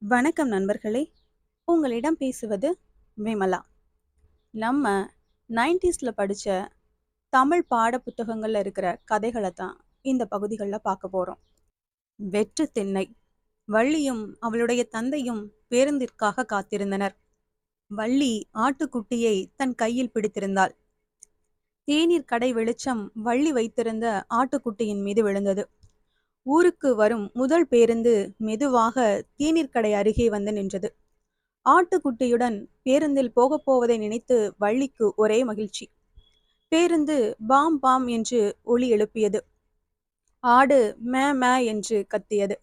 வணக்கம் நண்பர்களே. உங்களிடம் பேசுவது விமலா. நம்ம 90ஸ்ல படிச்ச தமிழ் பாட புத்தகங்கள்ல இருக்கிற கதைகளை தான் இந்த பகுதிகளில் பார்க்க போறோம். வெற்று திண்ணை. வள்ளியும் அவளுடைய தந்தையும் பேருந்திற்காக காத்திருந்தனர். வள்ளி ஆட்டுக்குட்டியை தன் கையில் பிடித்திருந்தாள். தேநீர் கடை வெளிச்சம் வள்ளி வைத்திருந்த ஆட்டுக்குட்டியின் மீது விழுந்தது. ஊருக்கு வரும் முதல் பேருந்து மெதுவாக தேநீர் கடை அருகே வந்து நின்றது. ஆட்டுக்குட்டியுடன் பேருந்தில் போகப் போவதை நினைத்து வள்ளிக்கு ஒரே மகிழ்ச்சி. பேருந்து பாம் பாம் என்று ஒலி எழுப்பியது. ஆடு மே மே என்று கத்தியது.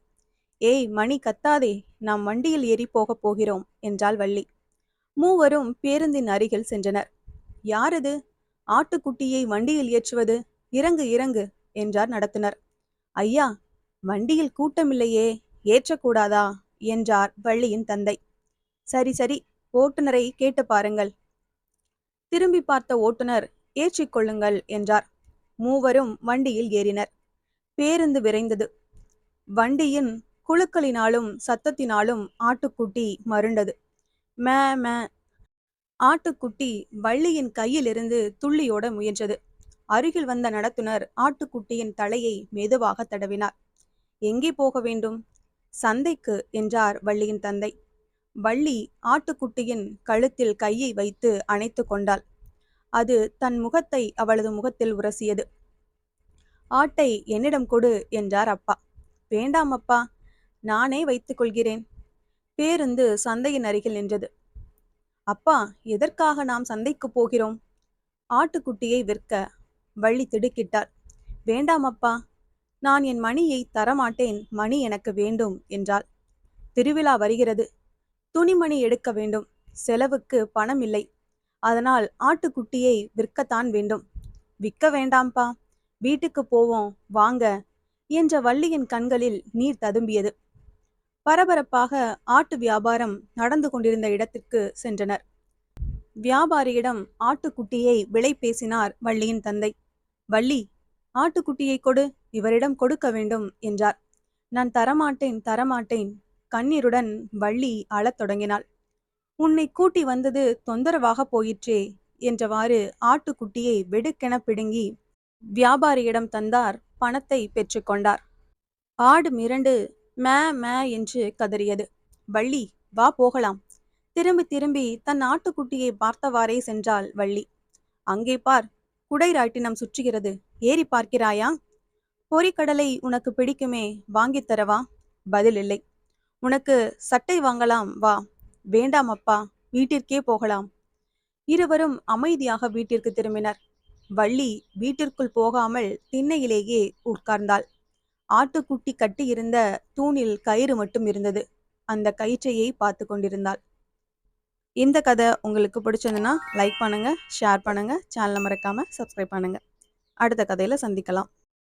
ஏய் மணி, கத்தாதே, நாம் வண்டியில் ஏறி போகப் போகிறோம் என்றாள் வள்ளி. மூவரும் பேருந்தின் அருகில் சென்றனர். யாரது ஆட்டுக்குட்டியை வண்டியில் ஏற்றுவது? இறங்கு இறங்கு என்றார் நடத்துனர். ஐயா, வண்டியில் கூட்டமில்லையே, ஏற்றக்கூடாதா என்றார் வள்ளியின் தந்தை. சரி சரி, ஓட்டுநரை கேட்டு பாருங்கள். திரும்பி பார்த்த ஓட்டுநர் ஏற்றிக்கொள்ளுங்கள் என்றார். மூவரும் வண்டியில் ஏறினர். பேருந்து விரைந்தது. வண்டியின் குலுக்கலினாலும் சத்தத்தினாலும் ஆட்டுக்குட்டி மருண்டது. மே மே. ஆட்டுக்குட்டி வள்ளியின் கையிலிருந்து துள்ளியோட முயன்றது. அருகில் வந்த நடத்துனர் ஆட்டுக்குட்டியின் தலையை மெதுவாக தடவினார். எங்கே போக வேண்டும்? சந்தைக்கு என்றார் வள்ளியின் தந்தை. வள்ளி ஆட்டுக்குட்டியின் கழுத்தில் கையை வைத்து அணைத்து கொண்டாள். அது தன் முகத்தை அவளது முகத்தில் உரசியது. ஆட்டை என்னிடம் கொடு என்றார் அப்பா. வேண்டாம் அப்பா, நானே வைத்துக் கொள்கிறேன். பேருந்து சந்தையின் அருகில் நின்றது. அப்பா, எதற்காக நாம் சந்தைக்கு போகிறோம்? ஆட்டுக்குட்டியை விற்க. வள்ளி திடுக்கிட்டாள். வேண்டாம் அப்பா, நான் என் மணியை தரமாட்டேன், மணி எனக்கு வேண்டும் என்றாள். திருவிழா வருகிறது, துணிமணி எடுக்க வேண்டும், செலவுக்கு பணம் இல்லை, அதனால் ஆட்டுக்குட்டியை விற்கத்தான் வேண்டும். விற்க வேண்டாம்பா, வீட்டுக்கு போவோம் வாங்க என்ற வள்ளியின் கண்களில் நீர் ததும்பியது. பரபரப்பாக ஆட்டு வியாபாரம் நடந்து கொண்டிருந்த இடத்திற்கு சென்றனர். வியாபாரியிடம் ஆட்டுக்குட்டியை விலை பேசினார் வள்ளியின் தந்தை. வள்ளி, ஆட்டுக்குட்டியை கொடு, இவரிடம் கொடுக்க வேண்டும் என்றார். நான் தரமாட்டேன் தரமாட்டேன். கண்ணீருடன் வள்ளி அழத் தொடங்கினாள். உன்னை கூட்டி வந்தது தொந்தரவாக போயிற்றே என்றவாறு ஆட்டுக்குட்டியை வெடுக்கென பிடுங்கி வியாபாரியிடம் தந்தார். பணத்தை பெற்றுக்கொண்டார். ஆடு மிரண்டு மே மே என்று கதறியது. வள்ளி, வா போகலாம். திரும்பி திரும்பி தன் ஆட்டுக்குட்டியை பார்த்தவாறே சென்றாள் வள்ளி. அங்கே பார், குடை ராட்டினம் சுற்றுகிறது, ஏறி பார்க்கிறாயா? பொரிக்கடலை உனக்கு பிடிக்குமே, வாங்கித் தரவா? பதில் இல்லை. உனக்கு சட்டை வாங்கலாம், வா. வேண்டாம் அப்பா, வீட்டிற்கே போகலாம். இருவரும் அமைதியாக வீட்டிற்கு திரும்பினர். வள்ளி வீட்டிற்குள் போகாமல் திண்ணையிலேயே உட்கார்ந்தாள். ஆட்டுக்குட்டி கட்டியிருந்த தூணில் கயிறு மட்டும் இருந்தது. அந்த கயிற்றையை பார்த்து கொண்டிருந்தாள். இந்த கதை உங்களுக்கு பிடிச்சதுன்னா லைக் பண்ணுங்க, ஷேர் பண்ணுங்க, சேனலை மறக்காம சப்ஸ்கிரைப் பண்ணுங்க. அடுத்த கதையில சந்திக்கலாம்.